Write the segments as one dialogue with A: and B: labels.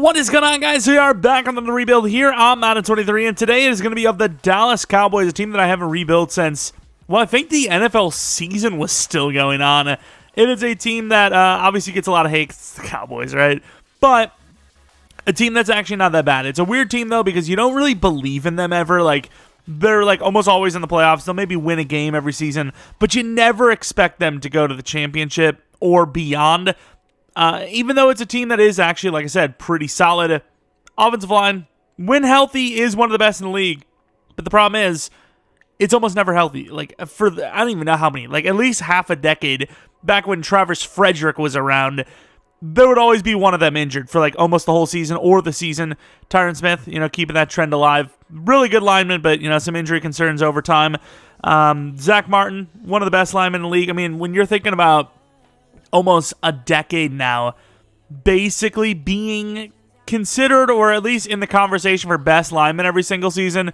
A: What is going on, guys? We are back on the rebuild here on Madden 23, and today is going to be of the Dallas Cowboys, a team that I haven't rebuilt since, well, I think the NFL season was still going on. It is a team that obviously gets a lot of hate. It's the Cowboys, right? But a team that's actually not that bad. It's a weird team, though, because you don't really believe in them ever. Like, they're like almost always in the playoffs. They'll maybe win a game every season, but you never expect them to go to the championship or beyond. Even though it's a team that is actually, like I said, pretty solid. Offensive line, when healthy, is one of the best in the league. But the problem is, it's almost never healthy. Like, I don't even know how many. Like, at least half a decade, back when Travis Frederick was around, there would always be one of them injured for, like, almost the whole season or the season. Tyron Smith, keeping that trend alive. Really good lineman, but, some injury concerns over time. Zach Martin, one of the best linemen in the league. I mean, when you're thinking about almost a decade now, basically being considered, or at least in the conversation for best lineman every single season,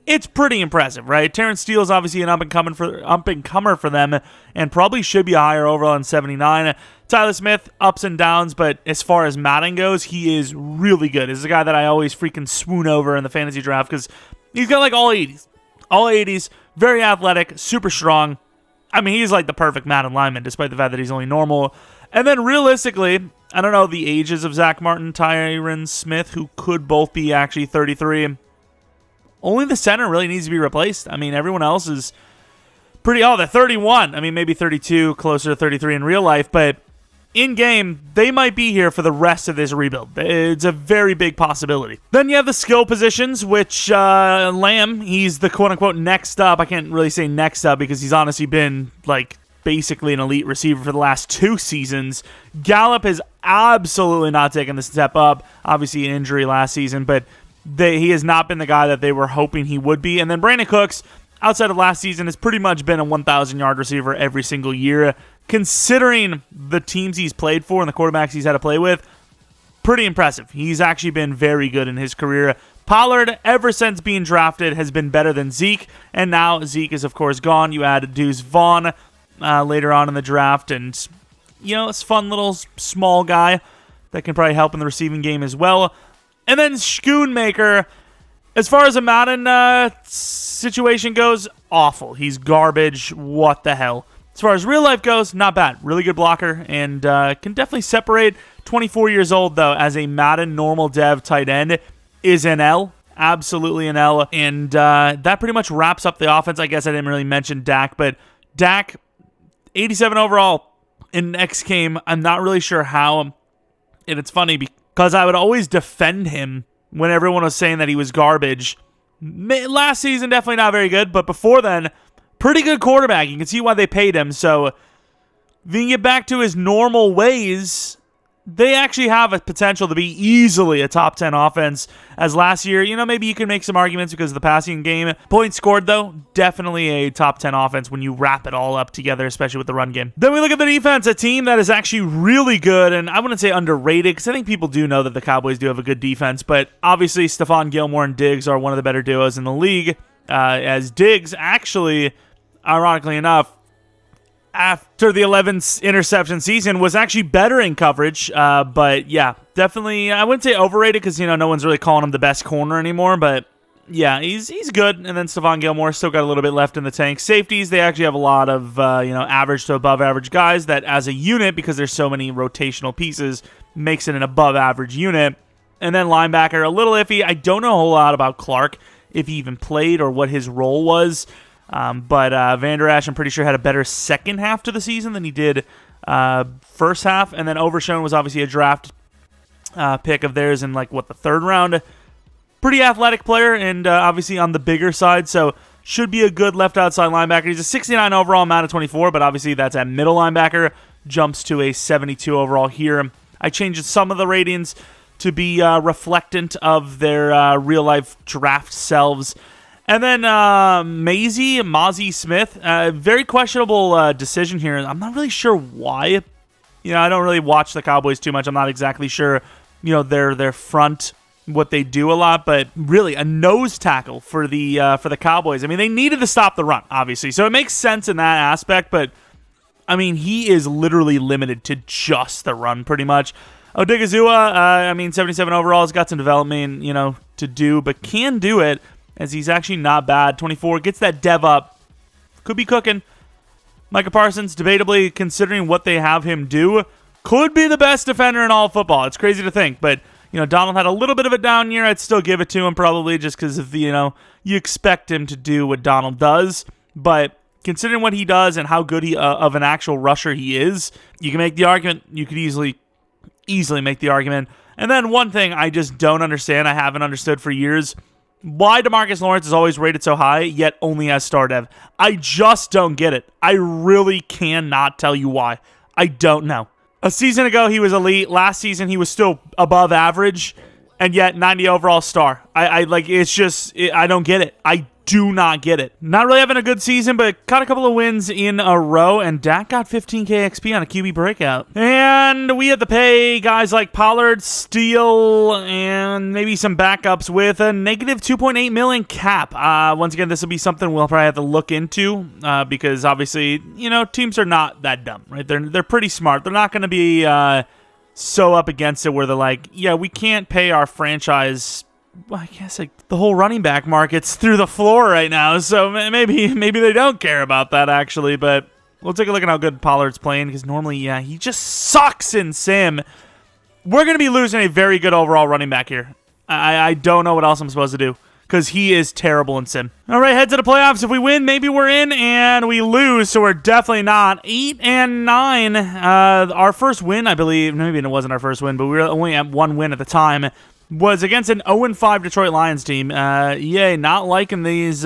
A: it's pretty impressive, right? Terrence Steele is obviously an up-and-comer for them, and probably should be a higher overall than 79. Tyler Smith, ups and downs, but as far as Madden goes, he is really good. This is a guy that I always freaking swoon over in the fantasy draft, because he's got like all 80s. All 80s, very athletic, super strong. I mean, he's like the perfect Madden lineman, despite the fact that he's only normal. And then realistically, I don't know the ages of Zach Martin, Tyron Smith, who could both be actually 33. Only the center really needs to be replaced. I mean, everyone else is pretty... Oh, they're 31. I mean, maybe 32, closer to 33 in real life. But in-game, they might be here for the rest of this rebuild. It's a very big possibility. Then you have the skill positions, which Lamb, he's the quote-unquote next up. I can't really say next up because he's honestly been, like, basically an elite receiver for the last 2 seasons. Gallup has absolutely not taken the step up. Obviously, an injury last season, but he has not been the guy that they were hoping he would be. And then Brandon Cooks, outside of last season, has pretty much been a 1,000-yard receiver every single year. Considering the teams he's played for and the quarterbacks he's had to play with, pretty impressive. He's actually been very good in his career. Pollard, ever since being drafted, has been better than Zeke, and now Zeke is, of course, gone. You add Deuce Vaughn later on in the draft, and, it's a fun little small guy that can probably help in the receiving game as well. And then Schoonmaker, as far as a Madden situation goes, awful. He's garbage. What the hell? As far as real life goes, not bad. Really good blocker, and can definitely separate. 24 years old, though, as a Madden normal dev tight end is an L. Absolutely an L. And that pretty much wraps up the offense. I guess I didn't really mention Dak, but Dak, 87 overall in next game. I'm not really sure how. And it's funny because I would always defend him when everyone was saying that he was garbage. Last season, definitely not very good, but before then, pretty good quarterback. You can see why they paid him. So, if he can get back to his normal ways, they actually have a potential to be easily a top 10 offense. As last year, maybe you can make some arguments because of the passing game. Points scored, though, definitely a top 10 offense when you wrap it all up together, especially with the run game. Then we look at the defense, a team that is actually really good, and I wouldn't say underrated, because I think people do know that the Cowboys do have a good defense, but obviously Stephon Gilmore and Diggs are one of the better duos in the league, as Diggs actually, ironically enough, after the 11th interception season, was actually better in coverage. But yeah, definitely, I wouldn't say overrated because, no one's really calling him the best corner anymore. But yeah, he's good. And then Stephon Gilmore still got a little bit left in the tank. Safeties, they actually have a lot of, average to above average guys that as a unit, because there's so many rotational pieces, makes it an above average unit. And then linebacker, a little iffy. I don't know a whole lot about Clark, if he even played or what his role was. But Vander Esch, I'm pretty sure, had a better second half to the season than he did first half. And then Overshown was obviously a draft pick of theirs in, the 3rd round. Pretty athletic player and obviously on the bigger side, so should be a good left outside linebacker. He's a 69 overall, Madden 24, but obviously that's at middle linebacker. Jumps to a 72 overall here. I changed some of the ratings to be reflectant of their real-life draft selves. And then Mazi Smith, very questionable decision here. I'm not really sure why. I don't really watch the Cowboys too much. I'm not exactly sure, their front, what they do a lot. But really, a nose tackle for the Cowboys. I mean, they needed to stop the run, obviously. So it makes sense in that aspect. But, I mean, he is literally limited to just the run pretty much. Odigizua, I mean, 77 overall, has got some development, to do, but can do it, as he's actually not bad. 24, gets that dev up. Could be cooking. Micah Parsons, debatably, considering what they have him do, could be the best defender in all of football. It's crazy to think, but, Donald had a little bit of a down year. I'd still give it to him, probably, just because of the, you expect him to do what Donald does, but considering what he does and how good of an actual rusher he is, you can make the argument. You could easily make the argument. And then one thing I just don't understand, I haven't understood for years, why DeMarcus Lawrence is always rated so high, yet only has star dev. I just don't get it. I really cannot tell you why. I don't know. A season ago, he was elite. Last season, he was still above average, and yet 90 overall star. I don't get it. I do not get it. Not really having a good season, but caught a couple of wins in a row, and Dak got 15k XP on a QB breakout. And we had to pay guys like Pollard, Steele, and maybe some backups with a negative 2.8 million cap. Once again, this will be something we'll probably have to look into because obviously, teams are not that dumb, right? They're pretty smart. They're not going to be so up against it where they're like, yeah, we can't pay our franchise. Well, I guess the whole running back market's through the floor right now, so maybe they don't care about that, actually, but we'll take a look at how good Pollard's playing, because normally, yeah, he just sucks in sim. We're going to be losing a very good overall running back here. I don't know what else I'm supposed to do, because he is terrible in sim. All right, head to the playoffs. If we win, maybe we're in, and we lose, so we're definitely not. 8-9. Our first win, I believe, maybe it wasn't our first win, but we were only at one win at the time, was against an 0-5 Detroit Lions team. Yay, not liking these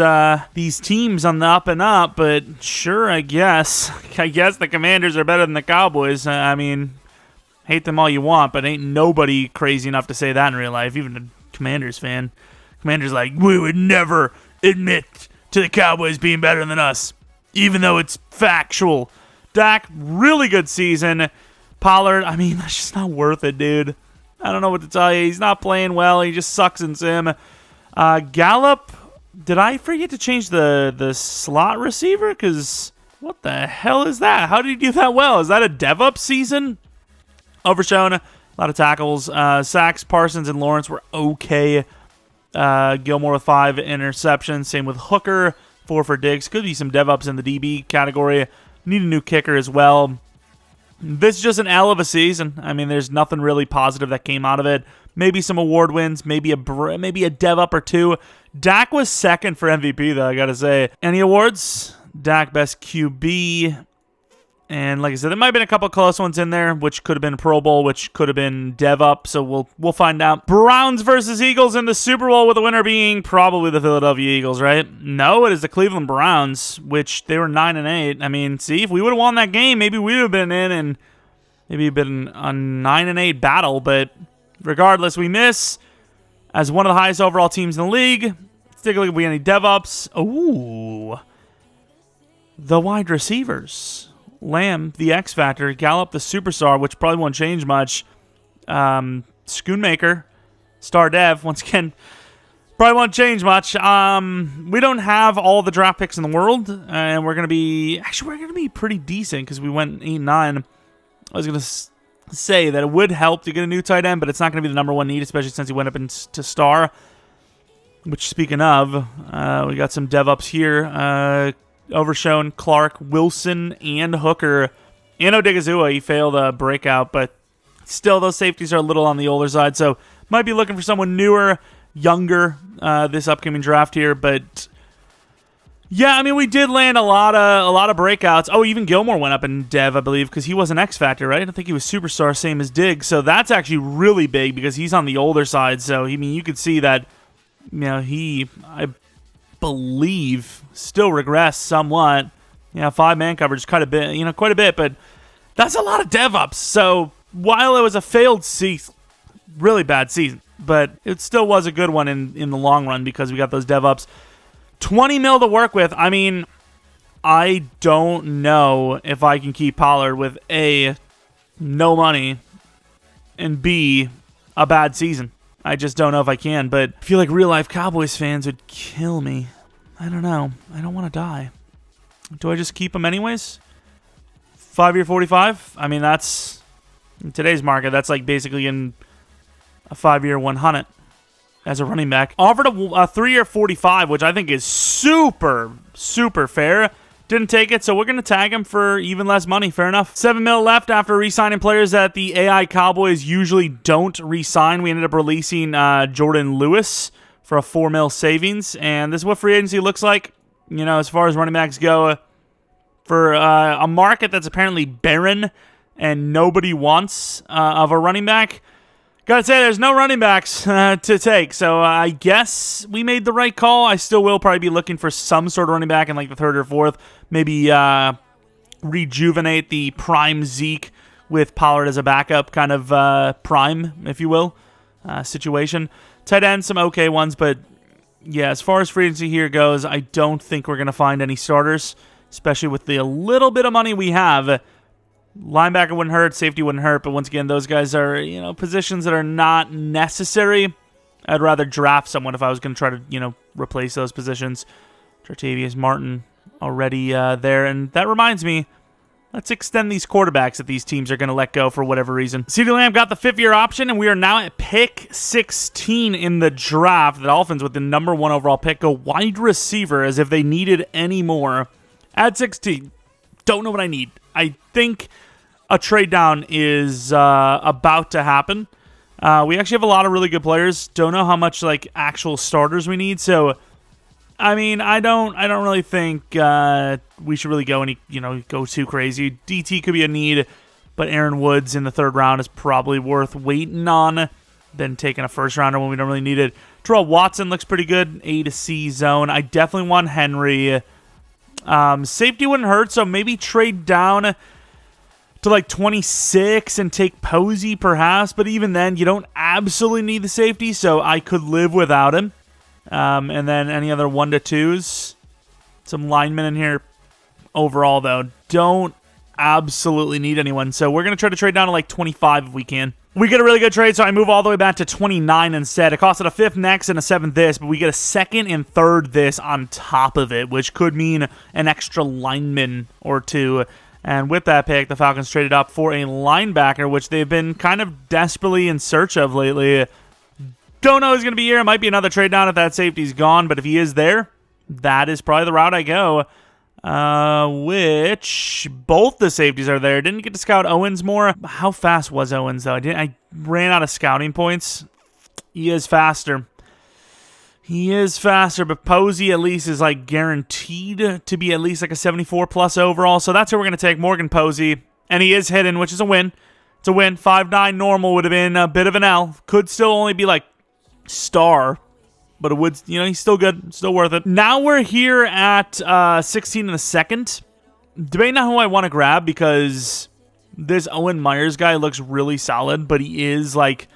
A: teams on the up and up, but sure, I guess. I guess the Commanders are better than the Cowboys. I mean, hate them all you want, but ain't nobody crazy enough to say that in real life, even a Commanders fan. Commanders like, we would never admit to the Cowboys being better than us, even though it's factual. Dak, really good season. Pollard, I mean, that's just not worth it, dude. I don't know what to tell you. He's not playing well. He just sucks in sim. Gallup, did I forget to change the slot receiver? Because what the hell is that? How did he do that well? Is that a dev up season? Overshown, a lot of tackles. Sacks, Parsons, and Lawrence were okay. Gilmore with 5 interceptions. Same with Hooker, 4 for Diggs. Could be some dev ups in the DB category. Need a new kicker as well. This is just an L of a season. I mean, there's nothing really positive that came out of it. Maybe some award wins, maybe a dev up or two. Dak was second for MVP, though, I gotta say. Any awards? Dak best QB. And like I said, there might have been a couple close ones in there, which could have been Pro Bowl, which could have been dev up, so we'll find out. Browns versus Eagles in the Super Bowl, with the winner being probably the Philadelphia Eagles, right? No, it is the Cleveland Browns, which they were 9-8. I mean, see, if we would have won that game, maybe we would have been in and maybe been a 9-8 battle, but regardless, we miss as one of the highest overall teams in the league. Let's take a look if we have any dev ups. Ooh. The wide receivers. Lamb, the X Factor, Gallup, the superstar, which probably won't change much. Schoonmaker, star dev, once again, probably won't change much. We don't have all the draft picks in the world, and we're going to be pretty decent because we went 8-9. I was going to say that it would help to get a new tight end, but it's not going to be the number one need, especially since he went up into star. Which, speaking of, we got some dev ups here. Overshown, Clark, Wilson, and Hooker. And Odigizua, he failed a breakout, but still, those safeties are a little on the older side, so might be looking for someone newer, younger, this upcoming draft here, but yeah, I mean, we did land a lot of breakouts. Oh, even Gilmore went up in dev, I believe, because he was an X Factor, right? I think he was superstar, same as Diggs, so that's actually really big because he's on the older side, so, I mean, you could see that, I believe still regressed somewhat. 5-man coverage quite a bit, but that's a lot of dev ups. So while it was a failed season, really bad season, but it still was a good one in the long run because we got those dev ups. 20 mil to work with. I mean, I don't know if I can keep Pollard with A, no money, and B, a bad season. I just don't know if I can, but I feel like real-life Cowboys fans would kill me. I don't know. I don't want to die. Do I just keep him anyways? 5-year 45? I mean, that's In today's market, that's like basically in a 5-year 100 as a running back. Offered a 3-year 45, which I think is super, super fair. Didn't take it, so we're going to tag him for even less money. Fair enough. $7 million left after re-signing players that the AI Cowboys usually don't re-sign. We ended up releasing Jordan Lewis for a $4 million savings, and this is what free agency looks like. You know, as far as running backs go, for a market that's apparently barren and nobody wants of a running back. Gotta say, there's no running backs to take, so I guess we made the right call. I still will probably be looking for some sort of running back in like the 3rd or 4th. Maybe rejuvenate the prime Zeke with Pollard as a backup, kind of prime, if you will, situation. Tight end, some okay ones, but yeah, as far as free agency here goes, I don't think we're going to find any starters, especially with the little bit of money we have. Linebacker wouldn't hurt, safety wouldn't hurt, but once again, those guys are, you know, positions that are not necessary. I'd rather draft someone if I was going to try to, you know, replace those positions. Jartavius Martin already there, and that reminds me, let's extend these quarterbacks that these teams are going to let go for whatever reason. CeeDee Lamb got the 5th-year option, and we are now at pick 16 in the draft. The Dolphins, with the number 1 overall pick, go wide receiver as if they needed any more. At 16, don't know what I need. I think a trade down is about to happen. We actually have a lot of really good players. Don't know how much like actual starters we need. So, I mean, I don't really think we should really go too crazy. DT could be a need, but Aaron Woods in the 3rd round is probably worth waiting on than taking a 1st rounder when we don't really need it. Terrell Watson looks pretty good. A to C zone. I definitely want Henry. Safety wouldn't hurt, so maybe trade down to like 26 and take Posey perhaps, but even then, you don't absolutely need the safety, so I could live without him. And then any other 1 to 2s. Some linemen in here. Overall, though, don't absolutely need anyone, so we're going to try to trade down to like 25 if we can. We get a really good trade, so I move all the way back to 29 instead. It costed a 5th next and a 7th this, but we get a 2nd and 3rd this on top of it, which could mean an extra lineman or 2. And with that pick, the Falcons traded up for a linebacker, which they've been kind of desperately in search of lately. Don't know who's going to be here. It might be another trade down if that safety's gone, but if he is there, that is probably the route I go. Which both the safeties are there. Didn't get to scout Owens more. How fast was Owens though? I ran out of scouting points. He is faster. But Posey at least is like guaranteed to be at least like a 74 plus overall. So that's who we're gonna take, Morgan Posey, and he is hidden, which is a win. It's a win. 5'9" normal would have been a bit of an L. Could still only be like star. But it would, you know, he's still good, still worth it. Now we're here at 16 in the 2nd. Debating on who I want to grab because this Owen Myers guy looks really solid, but he is like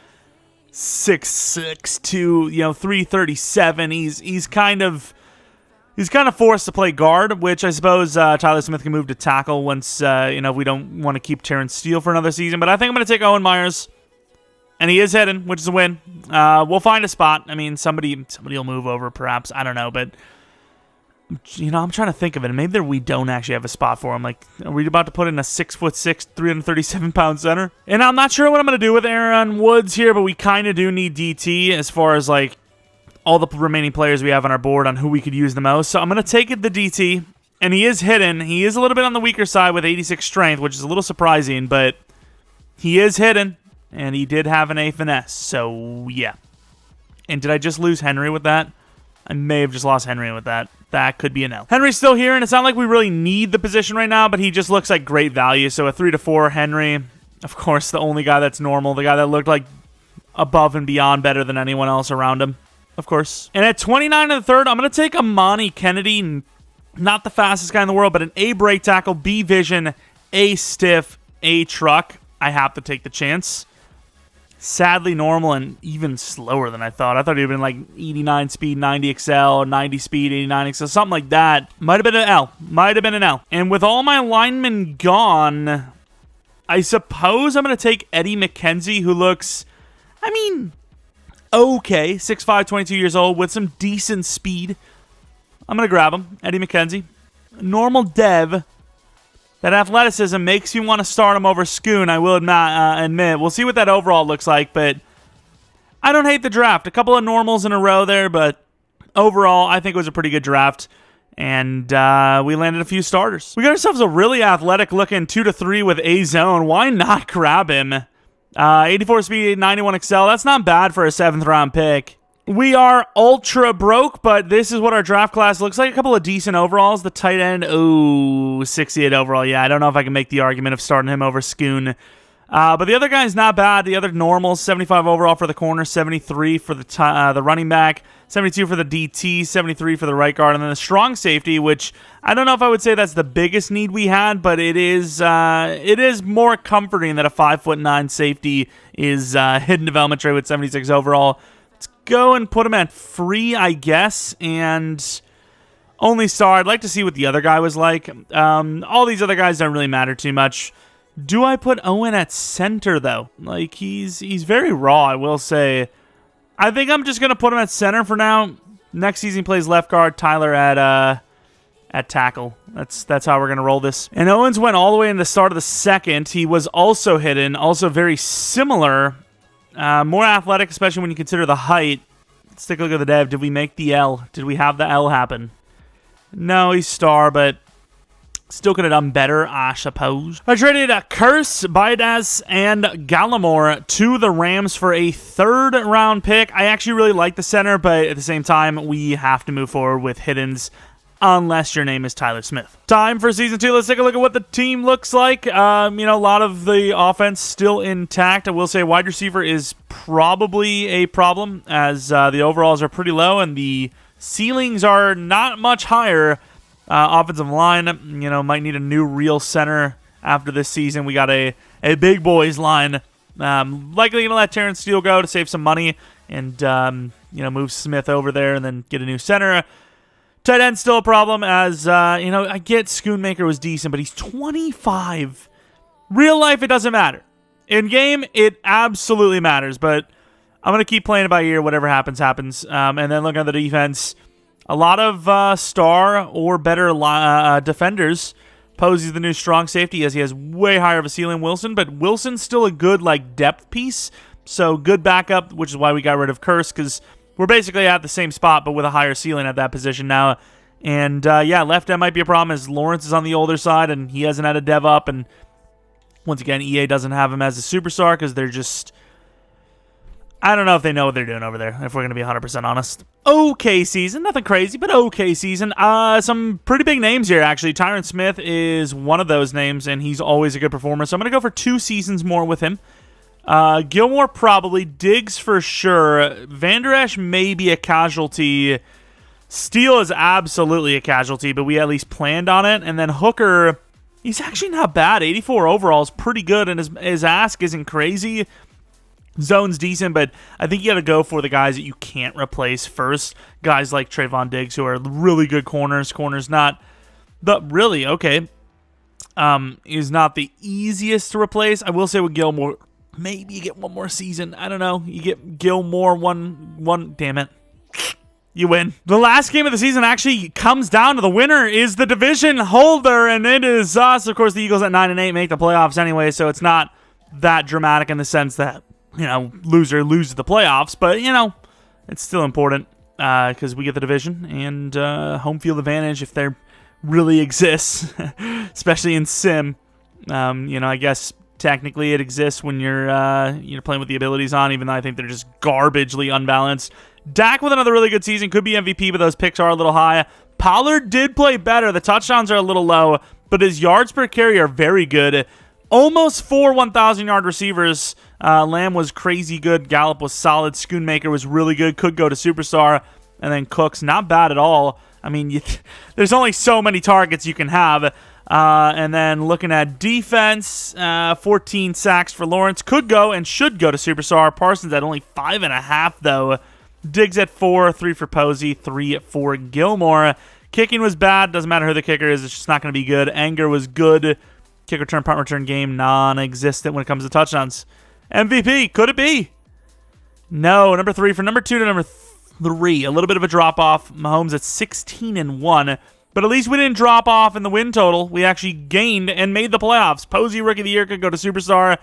A: 6'6" to 337. He's kind of forced to play guard, which I suppose Tyler Smith can move to tackle once we don't want to keep Terrence Steele for another season. But I think I'm going to take Owen Myers. And he is hidden, which is a win. We'll find a spot. I mean, somebody will move over, perhaps. I don't know, but I'm trying to think of it. Maybe we don't actually have a spot for him. Like, are we about to put in a 6'6", 337-pound center? And I'm not sure what I'm going to do with Aaron Woods here, but we kind of do need DT as far as like all the remaining players we have on our board on who we could use the most. So I'm going to take the DT, and he is hidden. He is a little bit on the weaker side with 86 strength, which is a little surprising, but he is hidden. And he did have an A finesse, so yeah. And did I just lose Henry with that? I may have just lost Henry with that. That could be an L. Henry's still here, and it's not like we really need the position right now, but he just looks like great value. So a 3 to 4 Henry, of course, the only guy that's normal, the guy that looked like above and beyond better than anyone else around him, of course. And at 29 in the 3rd, I'm going to take Amani Kennedy, not the fastest guy in the world, but an A break tackle, B vision, A stiff, A truck. I have to take the chance. Sadly normal and even slower than I thought. I thought he would have been like 89 speed, 90 XL, 90 speed, 89 XL, something like that. Might have been an L. And with all my linemen gone, I suppose I'm going to take Eddie McKenzie, who looks, okay. 6'5", 22 years old with some decent speed. I'm going to grab him. Eddie McKenzie. Normal dev. that athleticism makes you want to start him over Schoon, I will admit. We'll see what that overall looks like, but I don't hate the draft. A couple of normals in a row there, but overall, I think it was a pretty good draft. And we landed a few starters. We got ourselves a really athletic-looking 2-3 with A-Zone. Why not grab him? 84 speed, 91 excel. That's not bad for a 7th-round pick. We are ultra broke, but this is what our draft class looks like. A couple of decent overalls. The tight end, 68 overall. Yeah, I don't know if I can make the argument of starting him over Schoon. But the other guy's not bad. The other normals, 75 overall for the corner, 73 for the running back, 72 for the DT, 73 for the right guard, and then the strong safety, which I don't know if I would say that's the biggest need we had, but it is more comforting that a 5'9" safety is hidden development trait with 76 overall. Let's go and put him at free, I guess, and only star. I'd like to see what the other guy was like. All these other guys don't really matter too much. Do I put Owen at center, though? Like, he's very raw, I will say. I think I'm just going to put him at center for now. Next season he plays left guard, Tyler at tackle. That's how we're going to roll this. And Owens went all the way in the start of the second. He was also hidden, also very similar. More athletic, especially when you consider the height. Let's take a look at the dev. Did we make the L? Did we have the L happen? No, he's star, but still could have done better, I suppose. I traded Curse, Baidas, and Gallimore to the Rams for a 3rd-round pick. I actually really like the center, but at the same time, we have to move forward with hiddens unless your name is Tyler Smith. Time for Season 2. Let's take a look at what the team looks like. A lot of the offense still intact. I will say wide receiver is probably a problem, as the overalls are pretty low and the ceilings are not much higher. Offensive line, might need a new real center after this season. We got a big boys line. Likely going to let Terrence Steele go to save some money and, move Smith over there and then get a new center. Tight end's still a problem as, I get Schoonmaker was decent, but he's 25. Real life, it doesn't matter. In game, it absolutely matters, but I'm going to keep playing it by ear. Whatever happens, happens. And then looking at the defense, a lot of star or better defenders. Posey's the new strong safety as he has way higher of a ceiling than Wilson, but Wilson's still a good depth piece, so good backup, which is why we got rid of Curse, because we're basically at the same spot, but with a higher ceiling at that position now. And, left end might be a problem as Lawrence is on the older side, and he hasn't had a dev up. And once again, EA doesn't have him as a superstar because they're just... I don't know if they know what they're doing over there, if we're going to be 100% honest. Okay season. Nothing crazy, but okay season. Some pretty big names here, actually. Tyron Smith is one of those names, and he's always a good performer. So I'm going to go for 2 seasons more with him. Gilmore probably. Diggs for sure. Van Der Esch may be a casualty. Steele is absolutely a casualty, but we at least planned on it. And then Hooker, he's actually not bad. 84 overall is pretty good, and his ask isn't crazy. Zone's decent, but I think you got to go for the guys that you can't replace first. Guys like Trayvon Diggs, who are really good corners. Corners not the really, okay, is not the easiest to replace. I will say with Gilmore, maybe you get one more season. I don't know. You get Gilmore one. Damn it. You win. The last game of the season actually comes down to the winner is the division holder, and it is us. Of course, the Eagles at 9-8 make the playoffs anyway, so it's not that dramatic in the sense that, loser loses the playoffs, but, it's still important because we get the division and home field advantage if there really exists, especially in Sim. I guess technically it exists when you're playing with the abilities on, even though I think they're just garbagely unbalanced. Dak with another really good season, could be MVP, but those picks are a little high. Pollard did play better. The touchdowns are a little low, but his yards per carry are very good. Almost 4 1,000-yard receivers. Lamb was crazy good. Gallup was solid. Schoonmaker was really good. Could go to superstar. And then Cooks, not bad at all. I mean, there's only so many targets you can have. And then looking at defense, 14 sacks for Lawrence. Could go and should go to superstar. Parsons at only 5.5, though. Diggs at 4, 3 for Posey, 3 for Gilmore. Kicking was bad. Doesn't matter who the kicker is. It's just not going to be good. Anger was good. Kick return, punt return game, non-existent when it comes to touchdowns. MVP, could it be? No, number 3 for number 2 to number 3. A little bit of a drop-off. Mahomes at 16-1. But at least we didn't drop off in the win total. We actually gained and made the playoffs. Posey, Rookie of the Year, could go to Superstar.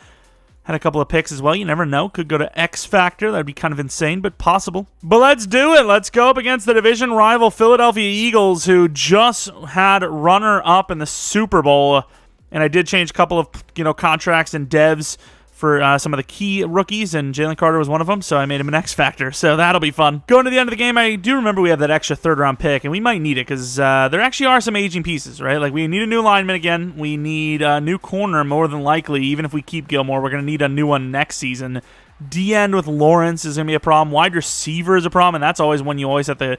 A: Had a couple of picks as well. You never know. Could go to X Factor. That'd be kind of insane, but possible. But let's do it. Let's go up against the division rival Philadelphia Eagles, who just had runner-up in the Super Bowl. And I did change a couple of contracts and devs for some of the key rookies, and Jalen Carter was one of them, so I made him an X Factor, so that'll be fun. Going to the end of the game, I do remember we have that extra third-round pick, and we might need it, because there actually are some aging pieces, right? Like, we need a new lineman again. We need a new corner, more than likely. Even if we keep Gilmore, we're going to need a new one next season. D-end with Lawrence is going to be a problem. Wide receiver is a problem, and that's always one you always have to...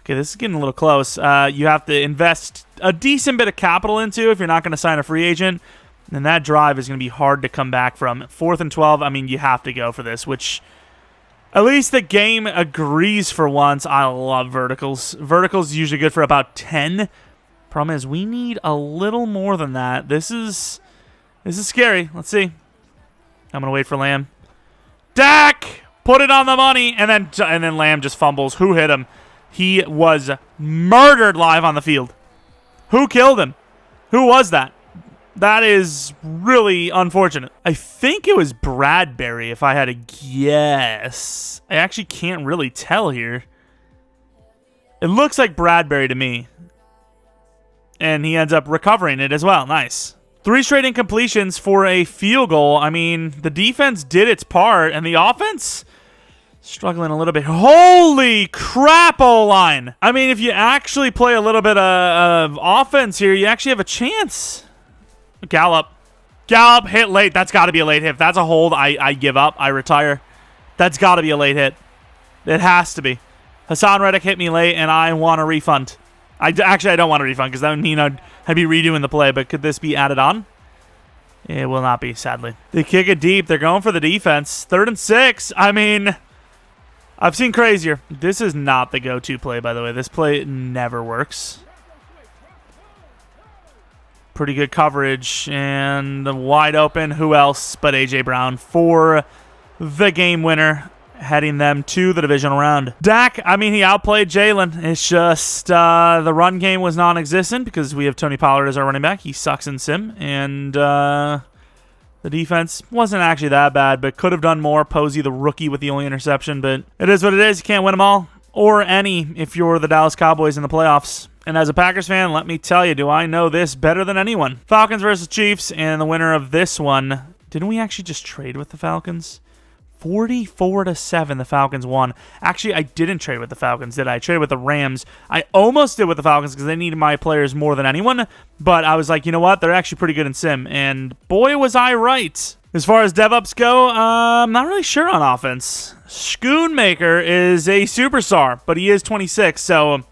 A: Okay, this is getting a little close. You have to invest a decent bit of capital into if you're not going to sign a free agent. And that drive is going to be hard to come back from. 4th and 12, I mean, you have to go for this, which at least the game agrees for once. I love verticals. Verticals is usually good for about 10. Problem is, we need a little more than that. This is scary. Let's see. I'm going to wait for Lamb. Dak! Put it on the money! And then Lamb just fumbles. Who hit him? He was murdered live on the field. Who killed him? Who was that? That is really unfortunate. I think it was Bradbury, if I had to guess. I actually can't really tell here. It looks like Bradbury to me. And he ends up recovering it as well. Nice. 3 straight incompletions for a field goal. I mean, the defense did its part, and the offense... struggling a little bit. Holy crap, O-line. I mean, if you actually play a little bit of offense here, you actually have a chance. Gallup hit late. That's got to be a late hit. If that's a hold, I give up. I retire. That's got to be a late hit. It has to be. Hassan Reddick hit me late, and I want a refund. I don't want a refund because that would mean I'd be redoing the play, but could this be added on? It will not be, sadly. They kick it deep. They're going for the defense. 3rd and 6. I mean... I've seen crazier. This is not the go-to play, by the way. This play never works. Pretty good coverage. And wide open. Who else but A.J. Brown for the game winner, heading them to the divisional round. Dak, I mean, he outplayed Jalen. It's just the run game was non-existent because we have Tony Pollard as our running back. He sucks in sim. And... the defense wasn't actually that bad, but could have done more. Posey, the rookie, with the only interception, but it is what it is. You can't win them all, or any, if you're the Dallas Cowboys in the playoffs. And as a Packers fan, let me tell you, do I know this better than anyone? Falcons versus Chiefs, and the winner of this one, didn't we actually just trade with the Falcons? 44-7, the Falcons won. Actually, I didn't trade with the Falcons, did I? I traded with the Rams. I almost did with the Falcons because they needed my players more than anyone, but I was like, you know what? They're actually pretty good in sim, and boy, was I right. As far as DevOps go, I'm not really sure on offense. Schoonmaker is a superstar, but he is 26, so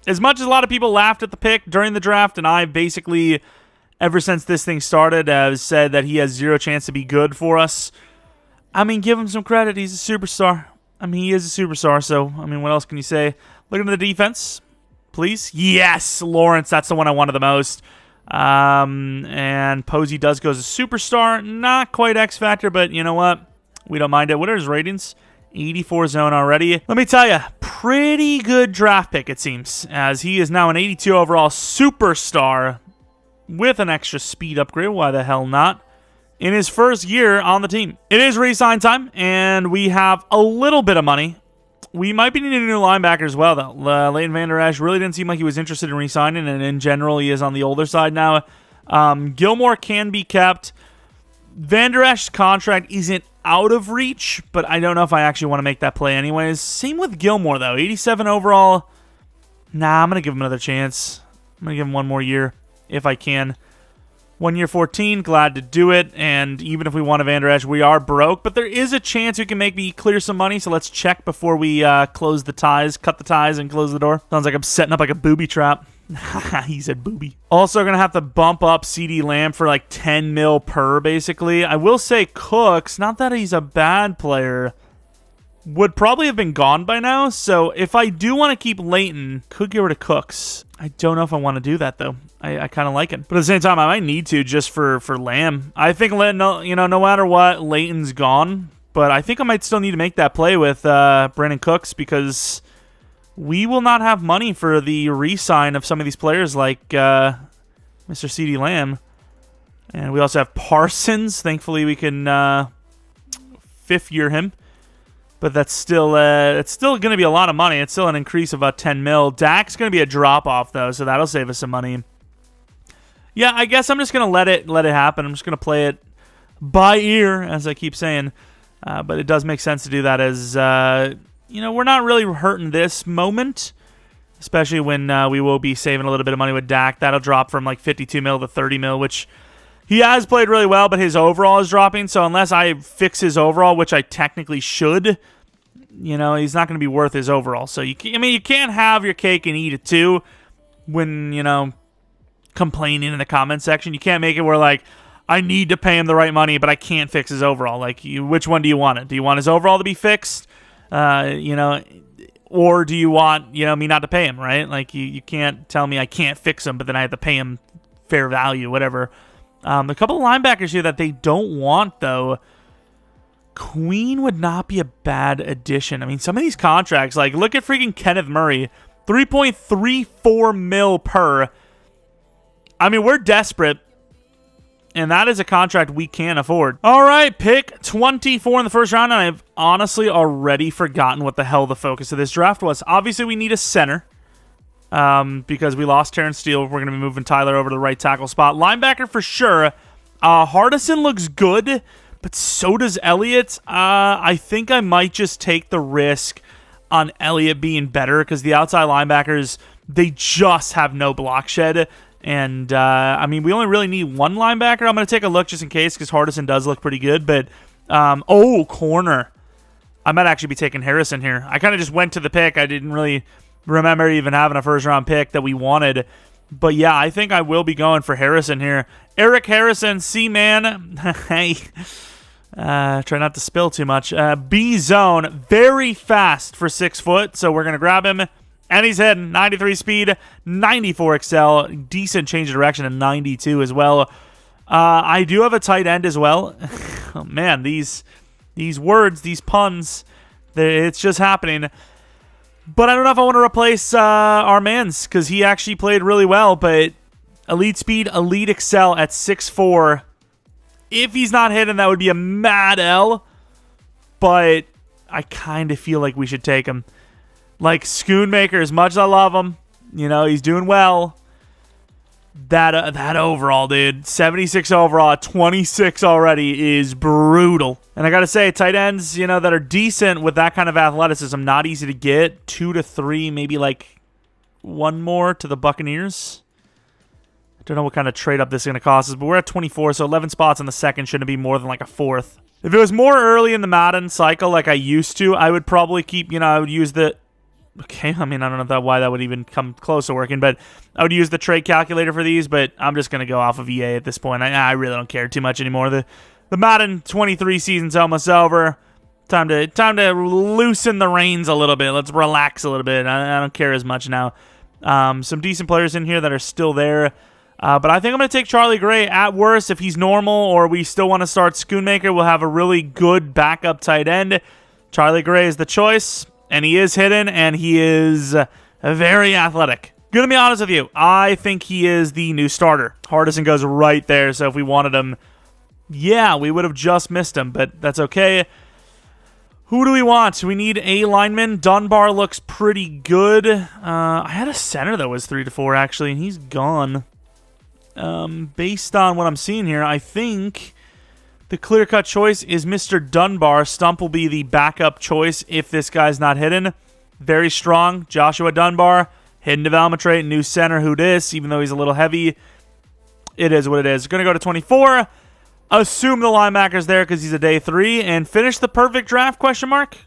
A: as much as a lot of people laughed at the pick during the draft, and I basically, ever since this thing started, have said that he has zero chance to be good for us, I mean, give him some credit. He's a superstar. I mean, he is a superstar, so, I mean, what else can you say? Look at the defense, please. Yes, Lawrence, that's the one I wanted the most. And Posey does go as a superstar. Not quite X Factor, but you know what? We don't mind it. What are his ratings? 84 zone already. Let me tell you, pretty good draft pick, it seems, as he is now an 82 overall superstar with an extra speed upgrade. Why the hell not? In his first year on the team. It is re-sign time, and we have a little bit of money. We might be needing a new linebacker as well, though. Leighton Vander Esch really didn't seem like he was interested in re-signing, and in general, he is on the older side now. Gilmore can be kept. Vander Esch's contract isn't out of reach, but I don't know if I actually want to make that play anyways. Same with Gilmore, though. 87 overall. Nah, I'm going to give him another chance. I'm going to give him one more year if I can. 1 year 14, glad to do it. And even if we want a Vander Esch, we are broke. But there is a chance we can make me clear some money. So let's check before we close the ties, cut the ties, and close the door. Sounds like I'm setting up like a booby trap. He said booby. Also going to have to bump up CD Lamb for like 10 mil per, basically. I will say Cooks, not that he's a bad player, would probably have been gone by now. So if I do want to keep Leighton, could get rid of Cooks. I don't know if I want to do that, though. I kind of like it. But at the same time, I might need to just for Lamb. I think, no matter what, Leighton's gone. But I think I might still need to make that play with Brandon Cooks because we will not have money for the re-sign of some of these players like Mr. CeeDee Lamb. And we also have Parsons. Thankfully, we can fifth-year him. But that's still it's still going to be a lot of money. It's still an increase of about 10 mil. Dak's going to be a drop-off, though, so that'll save us some money. Yeah, I guess I'm just going to let it happen. I'm just going to play it by ear, as I keep saying. But it does make sense to do that as, we're not really hurting this moment, especially when we will be saving a little bit of money with Dak. That'll drop from like 52 mil to 30 mil, which he has played really well, but his overall is dropping. So unless I fix his overall, which I technically should, he's not going to be worth his overall. So, you can't have your cake and eat it too when, complaining in the comment section. You can't make it where, like, I need to pay him the right money, but I can't fix his overall. Like, which one do you want it? Do you want his overall to be fixed? Or do you want, me not to pay him, right? Like, you can't tell me I can't fix him, but then I have to pay him fair value, whatever. A couple of linebackers here that they don't want, though. Queen would not be a bad addition. I mean, some of these contracts, like, look at freaking Kenneth Murray. 3.34 mil per. I mean, we're desperate. And that is a contract we can't afford. All right, pick 24 in the first round. And I've honestly already forgotten what the hell the focus of this draft was. Obviously, we need a center. Because we lost Terrence Steele. We're going to be moving Tyler over to the right tackle spot. Linebacker for sure. Hardison looks good, but so does Elliott. I think I might just take the risk on Elliott being better because the outside linebackers, they just have no block shed. And, we only really need one linebacker. I'm going to take a look just in case because Hardison does look pretty good. But, corner. I might actually be taking Harrison here. I kind of just went to the pick. I didn't really remember even having a first-round pick that we wanted. But, yeah, I think I will be going for Harrison here. Eric Harrison, C-Man. Hey, try not to spill too much. B-zone, very fast for 6 foot, so we're going to grab him. And he's hitting 93 speed, 94 excel, decent change of direction, and 92 as well. I do have a tight end as well. Oh, man, these words, these puns, it's just happening. But I don't know if I want to replace our mans because he actually played really well. But elite speed, elite excel at 6'4". If he's not hitting, that would be a mad L. But I kind of feel like we should take him. Like Schoonmaker, as much as I love him, he's doing well. That overall, dude, 76 overall at 26 already is brutal. And I got to say, tight ends, that are decent with that kind of athleticism, not easy to get. 2 to 3, maybe like one more to the Buccaneers. I don't know what kind of trade-up this is going to cost us, but we're at 24, so 11 spots in the second shouldn't be more than like a fourth. If it was more early in the Madden cycle like I used to, I would probably keep, I would use the... Okay, I don't know why that would even come close to working, but I would use the trade calculator for these, but I'm just going to go off of EA at this point. I really don't care too much anymore. The Madden 23 season's almost over. Time to loosen the reins a little bit. Let's relax a little bit. I don't care as much now. Some decent players in here that are still there. But I think I'm going to take Charlie Gray. At worst, if he's normal or we still want to start Schoonmaker, we'll have a really good backup tight end. Charlie Gray is the choice. And he is hidden, and he is very athletic. Gonna be honest with you, I think he is the new starter. Hardison goes right there, so if we wanted him, yeah, we would have just missed him, but that's okay. Who do we want? We need a lineman. Dunbar looks pretty good. I had a center that was 3 to 4, actually, and he's gone. Based on what I'm seeing here, I think the clear-cut choice is Mr. Dunbar. Stump will be the backup choice if this guy's not hidden. Very strong. Joshua Dunbar. Hidden development trait. New center. Who dis? Even though he's a little heavy. It is what it is. Going to go to 24. Assume the linebacker's there because he's a day 3. And finish the perfect draft, question mark?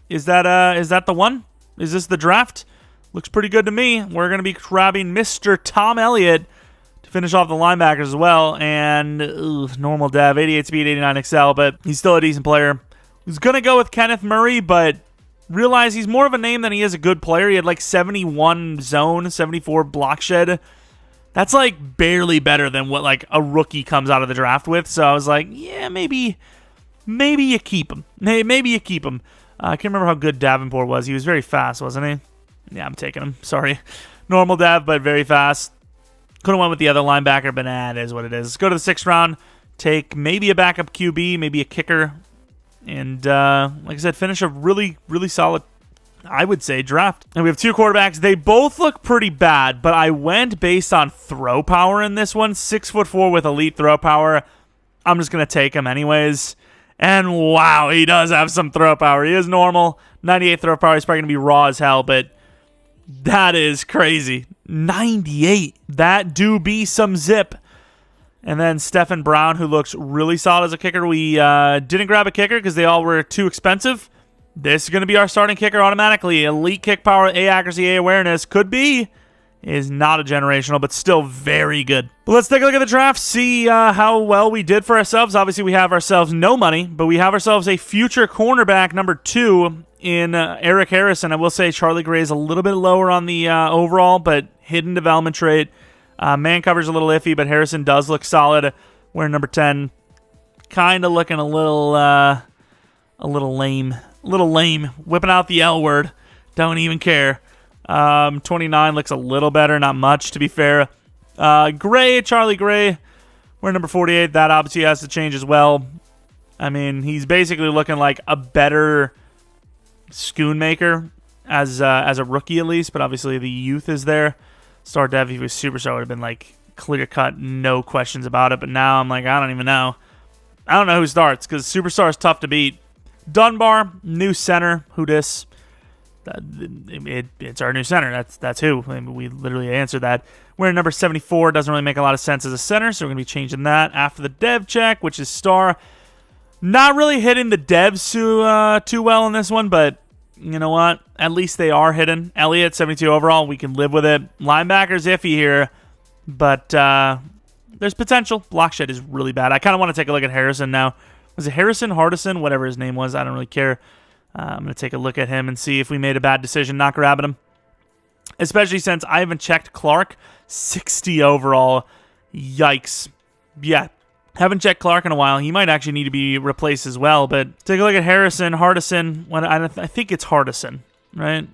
A: Is that the one? Is this the draft? Looks pretty good to me. We're going to be grabbing Mr. Tom Elliott to finish off the linebackers as well. And normal dev, 88 speed, 89 excel, but he's still a decent player. He's going to go with Kenneth Murray, but realize he's more of a name than he is a good player. He had like 71 zone, 74 block shed. That's like barely better than what like a rookie comes out of the draft with. So I was like, yeah, maybe you keep him. Maybe you keep him. I can't remember how good Davenport was. He was very fast, wasn't he? Yeah, I'm taking him. Sorry. Normal dev, but very fast. Could have went with the other linebacker, but nah, it is what it is. Let's go to the 6th round. Take maybe a backup QB, maybe a kicker. And like I said, finish a really, really solid, I would say, draft. And we have 2 quarterbacks. They both look pretty bad, but I went based on throw power in this one. 6'4" with elite throw power. I'm just going to take him anyways. And wow, he does have some throw power. He is normal. 98 throw power. He's probably going to be raw as hell, but that is crazy. 98. That do be some zip. And then Stephen Brown, who looks really solid as a kicker. We didn't grab a kicker because they all were too expensive. This is going to be our starting kicker automatically. Elite kick power, A accuracy, A awareness. Could be. Is not a generational, but still very good. But let's take a look at the draft, see how well we did for ourselves. Obviously, we have ourselves no money, but we have ourselves a future cornerback, number 2, in Eric Harrison. I will say Charlie Gray is a little bit lower on the overall, but hidden development trait. Man cover's a little iffy, but Harrison does look solid. We're number 10. Kind of looking a little lame. A little lame. Whipping out the L word. Don't even care. 29 looks a little better. Not much, to be fair. Gray, Charlie Gray. We're number 48. That obviously has to change as well. I mean, he's basically looking like a better Schoonmaker as a rookie at least, but obviously the youth is there. Star Dev, if he was Superstar, would have been like clear cut, no questions about it. But now I'm like, I don't even know. I don't know who starts because Superstar is tough to beat. Dunbar, new center. Who dis? It's our new center. That's who. I mean, we literally answered that. We're in number 74. Doesn't really make a lot of sense as a center, so we're going to be changing that after the dev check, which is star. Not really hitting the devs too well in this one, but you know what? At least they are hitting. Elliott, 72 overall. We can live with it. Linebacker's iffy here, but there's potential. Blockshed is really bad. I kind of want to take a look at Harrison now. Was it Harrison, Hardison, whatever his name was? I don't really care. I'm going to take a look at him and see if we made a bad decision not grabbing him. Especially since I haven't checked Clark. 60 overall. Yikes. Yeah. Haven't checked Clark in a while. He might actually need to be replaced as well. But take a look at Harrison, Hardison. I think it's Hardison, right?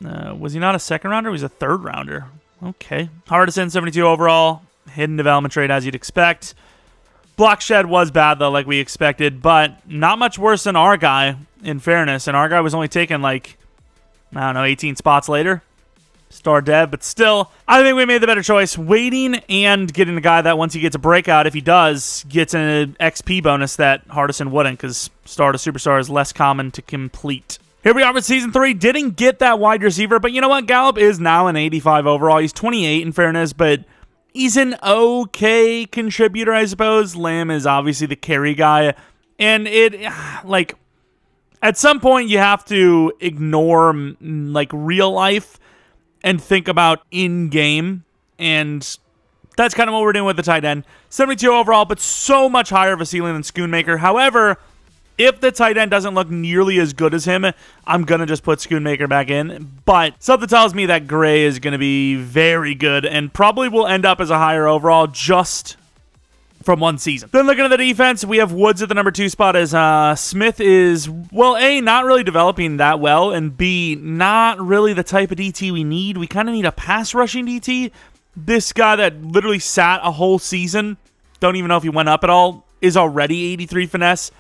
A: Was he not a second rounder? He was a third rounder. Okay. Hardison, 72 overall. Hidden development trait as you'd expect. Blockshed was bad, though, like we expected, but not much worse than our guy, in fairness. And our guy was only taken, like, I don't know, 18 spots later. Star dev, but still, I think we made the better choice. Waiting and getting the guy that once he gets a breakout, if he does, gets an XP bonus that Hardison wouldn't, because star to superstar is less common to complete. Here we are with Season 3. Didn't get that wide receiver, but you know what? Gallup is now an 85 overall. He's 28 in fairness, but he's an okay contributor, I suppose. Lamb is obviously the carry guy. And like, at some point you have to ignore, like, real life and think about in-game. And that's kind of what we're doing with the tight end. 72 overall, but so much higher of a ceiling than Schoonmaker. However, if the tight end doesn't look nearly as good as him, I'm going to just put Schoonmaker back in. But something tells me that Gray is going to be very good and probably will end up as a higher overall just from one season. Then looking at the defense, we have Woods at the number 2 spot as Smith is, well, A, not really developing that well, and B, not really the type of DT we need. We kind of need a pass rushing DT. This guy that literally sat a whole season, don't even know if he went up at all, is already 83 finesse.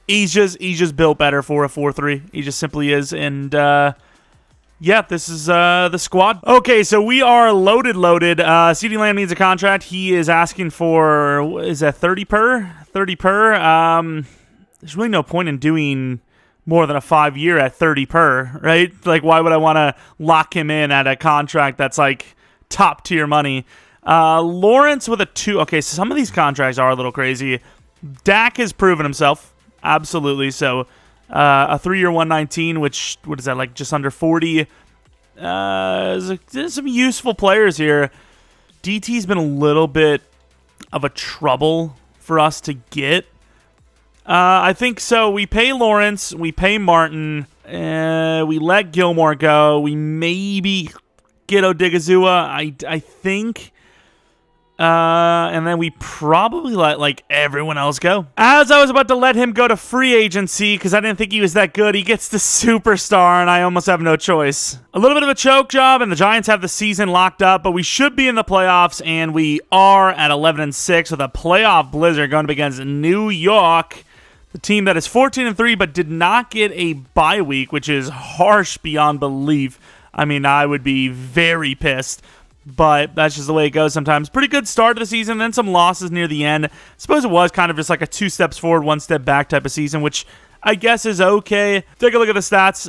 A: He's just built better for a 4-3. He just simply is. And, yeah, this is the squad. Okay, so we are loaded. CeeDee Lamb needs a contract. He is asking for, is that 30 per? 30 per. There's really no point in doing more than a 5-year at 30 per, right? Like, why would I want to lock him in at a contract that's, like, top-tier money? Lawrence with a 2. Okay, so some of these contracts are a little crazy. Dak has proven himself. Absolutely. So a 3-year 119, which, what is that, like just under 40? There's some useful players here. DT's been a little bit of a trouble for us to get. I think so. We pay Lawrence. We pay Martin. We let Gilmore go. We maybe get Odigizua. I think. And then we probably let, like, everyone else go. As I was about to let him go to free agency, because I didn't think he was that good, he gets the superstar, and I almost have no choice. A little bit of a choke job, and the Giants have the season locked up, but we should be in the playoffs, and we are at 11-6 with a playoff blizzard going up against New York, the team that is 14-3, but did not get a bye week, which is harsh beyond belief. I mean, I would be very pissed. But that's just the way it goes sometimes. Pretty good start of the season, then some losses near the end. I suppose it was kind of just like a 2 steps forward, 1 step back type of season, which I guess is okay. Take a look at the stats.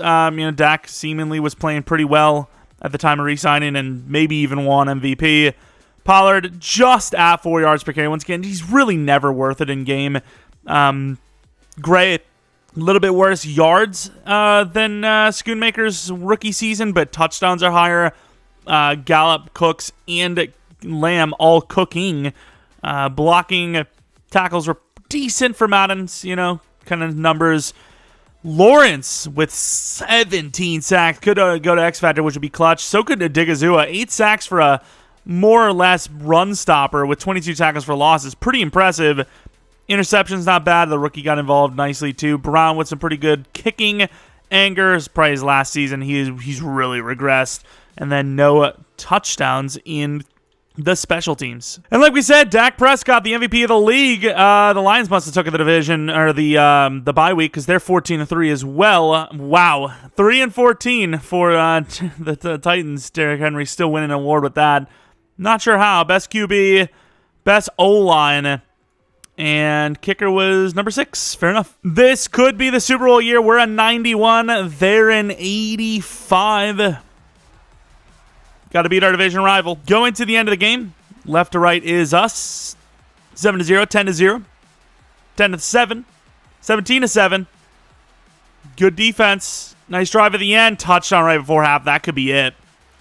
A: Dak seemingly was playing pretty well at the time of re-signing and maybe even won MVP. Pollard just at 4 yards per carry. Once again, he's really never worth it in game. Gray, a little bit worse yards than Schoonmaker's rookie season, but touchdowns are higher. Gallup, Cooks, and Lamb all cooking. Blocking tackles were decent for Madden's, kind of numbers. Lawrence with 17 sacks could go to X Factor, which would be clutch. So could Digazua. 8 sacks for a more or less run stopper with 22 tackles for losses. Pretty impressive. Interceptions not bad. The rookie got involved nicely too. Brown with some pretty good kicking. Anger is probably his last season. He's really regressed. And then no touchdowns in the special teams. And like we said, Dak Prescott, the MVP of the league. The Lions must have took the division or the bye week because they're 14-3 as well. Wow, 3-14 for the Titans. Derrick Henry still winning an award with that. Not sure how. Best QB, best O-line. And kicker was number 6. Fair enough. This could be the Super Bowl year. We're at 91. They're in 85. Got to beat our division rival. Going to the end of the game. Left to right is us. 7-0, 10-0, 10-7, 17-7. Good defense. Nice drive at the end. Touchdown right before half. That could be it.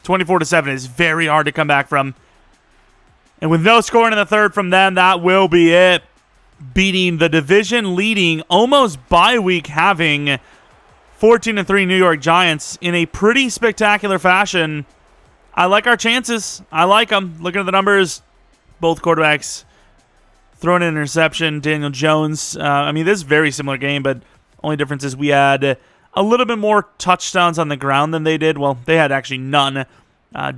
A: 24-7 is very hard to come back from. And with no scoring in the third from them, that will be it. Beating the division-leading, almost bye week having 14-3 New York Giants in a pretty spectacular fashion. I like our chances. I like them. Looking at the numbers, both quarterbacks throwing an interception. Daniel Jones. This is a very similar game, but only difference is we had a little bit more touchdowns on the ground than they did. Well, they had actually none.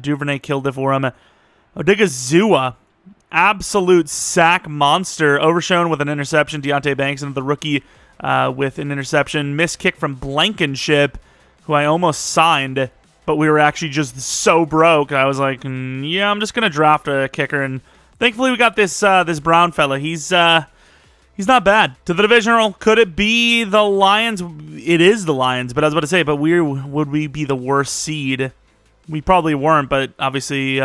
A: Duvernay killed it for him. Odigizua, absolute sack monster. Overshown with an interception. Deontay Banks and the rookie with an interception. Missed kick from Blankenship, who I almost signed. But we were actually just so broke. I was like, yeah, I'm just going to draft a kicker. And thankfully we got this Brown fella. He's not bad. To the divisional, could it be the Lions? It is the Lions. But I was about to say, but would we be the worst seed? We probably weren't, but obviously,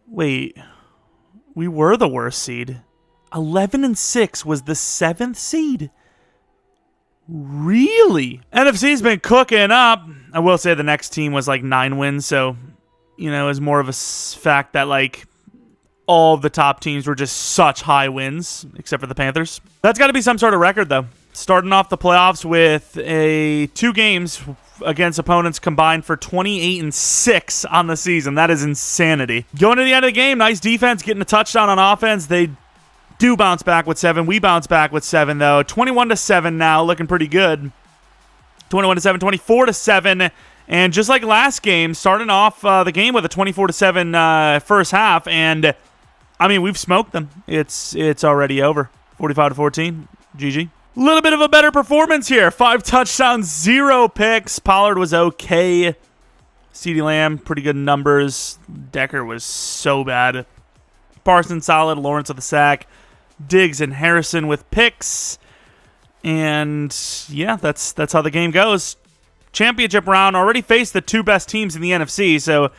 A: wait. We were the worst seed. 11-6 was the 7th seed. Really? NFC's been cooking up. I will say the next team was like 9 wins, so, it was more of a fact that, like, all of the top teams were just such high wins, except for the Panthers. That's got to be some sort of record, though. Starting off the playoffs with 2 games against opponents combined for 28-6 on the season. That is insanity. Going to the end of the game, nice defense, getting a touchdown on offense. They do bounce back with 7. We bounce back with 7, though. 21-7 now, looking pretty good. 21-7, 24-7, and just like last game, starting off the game with a 24-7 first half, and we've smoked them. It's already over. 45-14, GG. A little bit of a better performance here. 5 touchdowns, 0 picks. Pollard was okay. CeeDee Lamb, pretty good numbers. Decker was so bad. Parsons solid. Lawrence with a sack. Diggs and Harrison with picks. And yeah, that's how the game goes. Championship round, already faced the 2 best teams in the NFC, so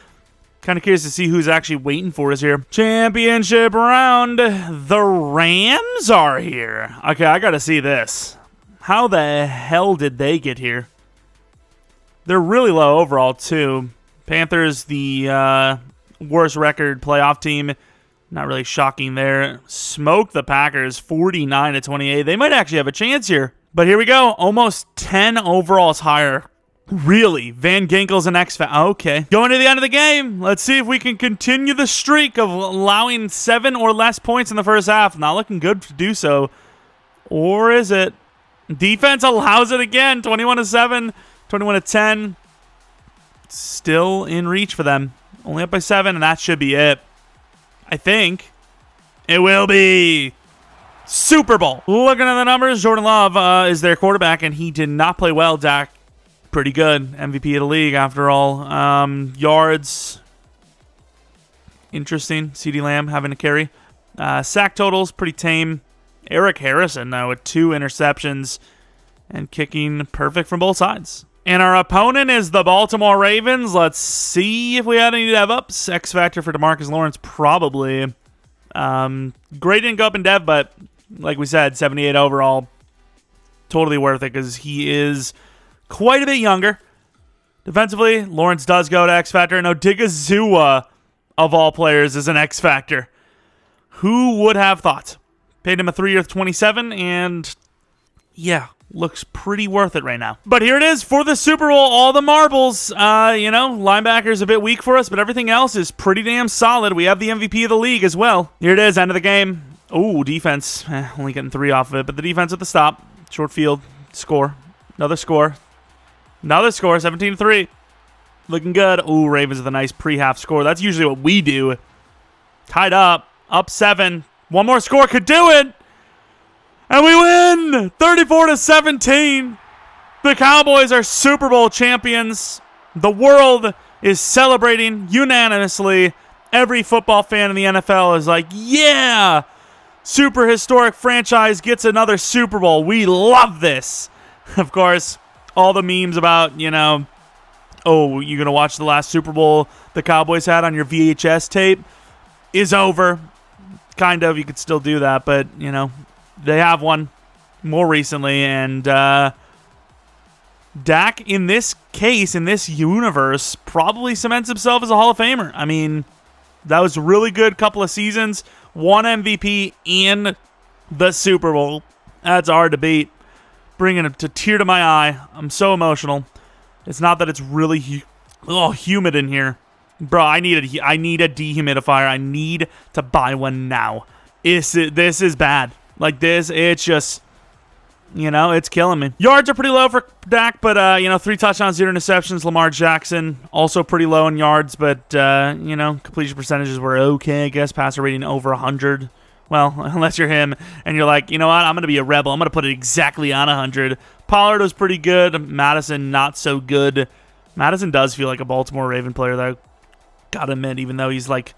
A: kind of curious to see who's actually waiting for us here. Championship round, the Rams are here. Okay, I gotta see this. How the hell did they get here? They're really low overall, too. Panthers, the worst record playoff team. Not really shocking there. Smoke the Packers 49-28. They might actually have a chance here. But here we go. Almost 10 overalls higher. Really? Van Ginkel's an X-Factor. Okay. Going to the end of the game. Let's see if we can continue the streak of allowing 7 or less points in the first half. Not looking good to do so. Or is it? Defense allows it again. 21-7, 21-10. Still in reach for them. Only up by 7, and that should be it. I think it will be Super Bowl. Looking at the numbers, Jordan Love is their quarterback, and he did not play well. Dak, pretty good. MVP of the league, after all. Yards, interesting. CeeDee Lamb having to carry. Sack totals, pretty tame. Eric Harrison, though, with 2 interceptions and kicking perfect from both sides. And our opponent is the Baltimore Ravens. Let's see if we had any dev ups. X factor for DeMarcus Lawrence, probably. Gray didn't go up in dev, but like we said, 78 overall. Totally worth it because he is quite a bit younger. Defensively, Lawrence does go to X factor. No, Digazua, of all players, is an X factor. Who would have thought? Paid him a 3-year 27, and yeah, looks pretty worth it right now. But here it is for the Super Bowl. All the marbles. Linebacker's a bit weak for us, but everything else is pretty damn solid. We have the MVP of the league as well. Here it is, end of the game. Oh, defense. Only getting 3 off of it, but the defense at the stop. Short field. Score. Another score. Another score. 17-3. Looking good. Ooh, Ravens with a nice pre-half score. That's usually what we do. Tied up. Up 7. One more score could do it. And we win 34-17. The Cowboys are Super Bowl champions. The world is celebrating unanimously. Every football fan in the NFL is like, yeah, super historic franchise gets another Super Bowl. We love this. Of course, all the memes about, oh, you're going to watch the last Super Bowl the Cowboys had on your VHS tape is over. Kind of, you could still do that, but, they have one more recently, and Dak, in this case, in this universe, probably cements himself as a Hall of Famer. I mean, that was a really good couple of seasons. 1 MVP and the Super Bowl. That's hard to beat. Bringing a tear to my eye. I'm so emotional. It's not that it's really humid in here. Bro, I need a dehumidifier. I need to buy one now. This is bad. Like this, it's just, it's killing me. Yards are pretty low for Dak, but, 3 touchdowns, 0 interceptions. Lamar Jackson, also pretty low in yards, but, completion percentages were okay, I guess. Passer rating over 100. Well, unless you're him and you're like, you know what, I'm going to be a rebel. I'm going to put it exactly on 100. Pollard was pretty good. Madison, not so good. Madison does feel like a Baltimore Raven player, though. Gotta admit, even though he's like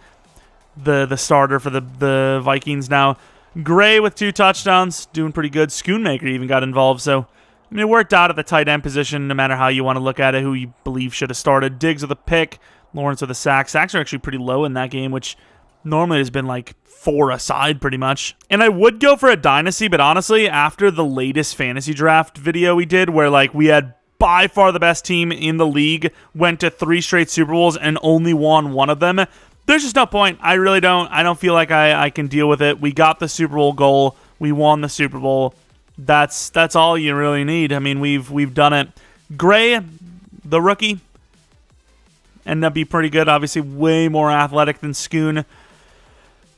A: the starter for the Vikings now. Gray with 2 touchdowns, doing pretty good. Schoonmaker even got involved, so I mean, it worked out at the tight end position, no matter how you want to look at it, who you believe should have started. Diggs with a pick, Lawrence with a sack. Sacks are actually pretty low in that game, which normally has been like 4 aside pretty much. And I would go for a dynasty, but honestly, after the latest fantasy draft video we did, where like we had by far the best team in the league, went to 3 straight Super Bowls and only won 1 of them, there's just no point. I really don't. I don't feel like I can deal with it. We got the Super Bowl goal. We won the Super Bowl. That's all you really need. I mean, we've done it. Gray, the rookie, ended up being pretty good. Obviously, way more athletic than Schoon.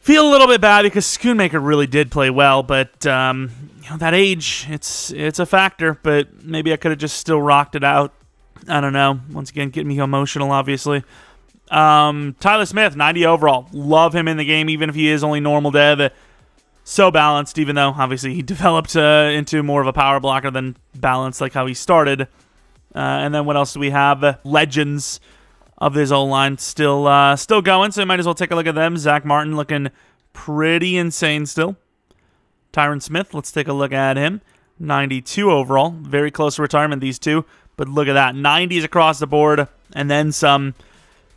A: Feel a little bit bad because Schoonmaker really did play well, but that age, it's a factor. But maybe I could have just still rocked it out. I don't know. Once again, getting me emotional, obviously. Tyler Smith, 90 overall. Love him in the game, even if he is only normal dev. So balanced, even though obviously he developed into more of a power blocker than balanced, like how he started. And then what else do we have? Legends of this O-line still going, so you might as well take a look at them. Zach Martin looking pretty insane still. Tyron Smith, let's take a look at him. 92 overall. Very close to retirement, these two. But look at that. 90s across the board, and then some.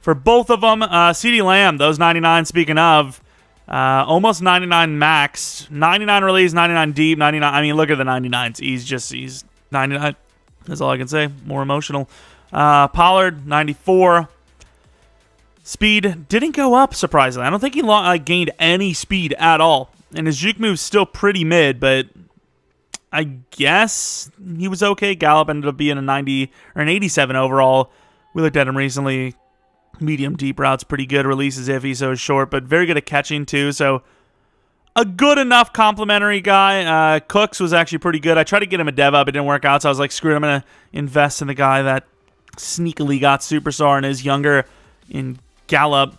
A: For both of them, CeeDee Lamb, those 99, speaking of, almost 99 max, 99 release, 99 deep, 99. I mean, look at the 99s. He's 99. That's all I can say. More emotional. Pollard, 94. Speed didn't go up, surprisingly. I don't think he gained any speed at all. And his juke move's still pretty mid, but I guess he was okay. Gallup ended up being a 90 or an 87 overall. We looked at him recently. Medium deep routes, pretty good. Releases iffy, so short, but very good at catching too. So a good enough complimentary guy. Cooks was actually pretty good. I tried to get him a dev up. It didn't work out, so I was like, screw it. I'm going to invest in the guy that sneakily got superstar and is younger in Gallup.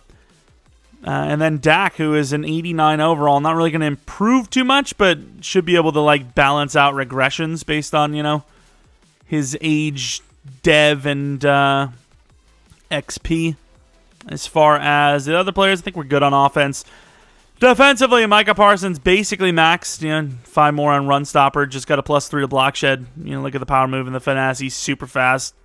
A: And then Dak, who is an 89 overall. Not really going to improve too much, but should be able to like balance out regressions based on, you know, his age, dev, and XP. As far as the other players, I think we're good on offense. Defensively, Micah Parsons basically maxed. You know, 5 more on run stopper. Just got a +3 to block shed. You know, look at the power move and the finesse. He's super fast.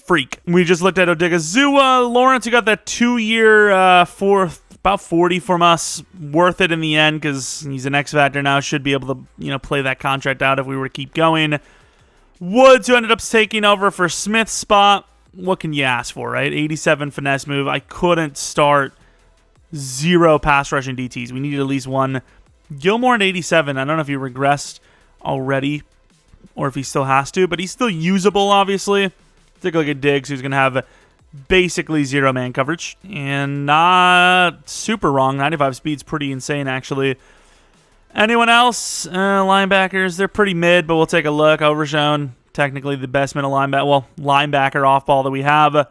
A: Freak. We just looked at Odigizua. Lawrence, who got that 2-year for about 40 from us. Worth it in the end because he's an X Factor now. Should be able to, you know, play that contract out if we were to keep going. Woods, who ended up taking over for Smith's spot. What can you ask for, right? 87 finesse move. I couldn't start 0 pass rushing DTs. We needed at least 1. Gilmore at 87. I don't know if he regressed already or if he still has to, but he's still usable, obviously. Take a look at Diggs, who's going to have basically 0 man coverage. And not super wrong. 95 speed's pretty insane, actually. Anyone else? Linebackers, they're pretty mid, but we'll take a look. Overshown. Technically the best middle linebacker, well, linebacker off ball that we have.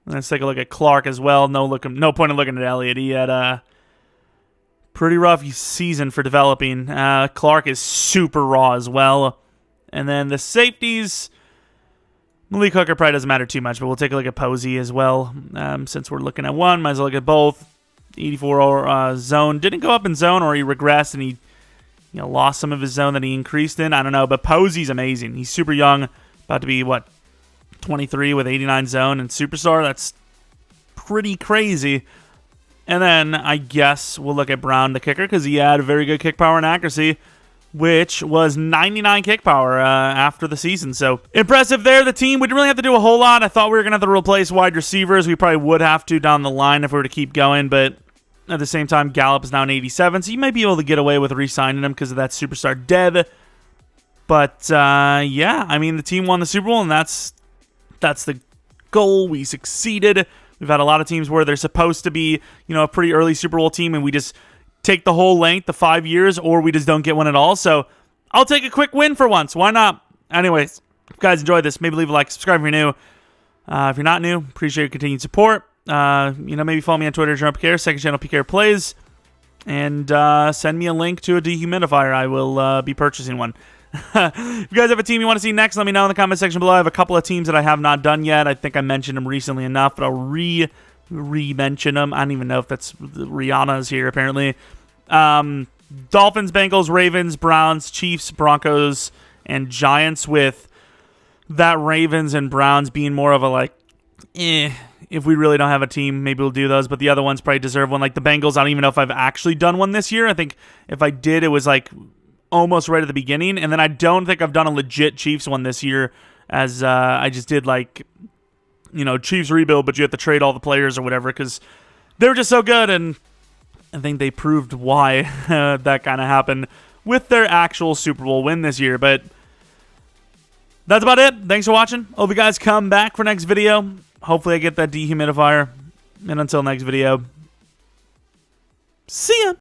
A: Let's take a look at Clark as well. No point in looking at Elliott. He had a pretty rough season for developing. Clark is super raw as well. And then the safeties, Malik Hooker probably doesn't matter too much, but we'll take a look at Posey as well. Since we're looking at one, might as well look at both. 84 zone. Didn't go up in zone, or he regressed and he lost some of his zone that he increased in. I don't know, but Posey's amazing. He's super young, about to be, 23 with 89 zone and superstar. That's pretty crazy. And then I guess we'll look at Brown, the kicker, because he had very good kick power and accuracy, which was 99 kick power after the season. So impressive there. The team, we didn't really have to do a whole lot. I thought we were going to have to replace wide receivers. We probably would have to down the line if we were to keep going, but at the same time, Gallup is now an 87, so you might be able to get away with re-signing him because of that superstar dev. But, yeah, I mean, the team won the Super Bowl, and that's the goal. We succeeded. We've had a lot of teams where they're supposed to be, a pretty early Super Bowl team, and we just take the whole length, the 5 years, or we just don't get one at all. So I'll take a quick win for once. Why not? Anyways, if you guys enjoyed this, maybe leave a like, subscribe if you're new. If you're not new, appreciate your continued support. Maybe follow me on Twitter, Jeromepkr, second channel PKR Plays, and send me a link to a dehumidifier. I will be purchasing one. If you guys have a team you want to see next, let me know in the comment section below. I have a couple of teams that I have not done yet. I think I mentioned them recently enough, but I'll re-mention them. I don't even know if that's Rihanna's here, apparently. Dolphins, Bengals, Ravens, Browns, Chiefs, Broncos, and Giants, with that Ravens and Browns being more of a if we really don't have a team, maybe we'll do those. But the other ones probably deserve one. Like the Bengals, I don't even know if I've actually done one this year. I think if I did, it was almost right at the beginning. And then I don't think I've done a legit Chiefs one this year, as I just did Chiefs rebuild, but you have to trade all the players or whatever because they were just so good. And I think they proved why that kind of happened with their actual Super Bowl win this year. But that's about it. Thanks for watching. Hope you guys come back for next video. Hopefully I get that dehumidifier. And until next video, see ya.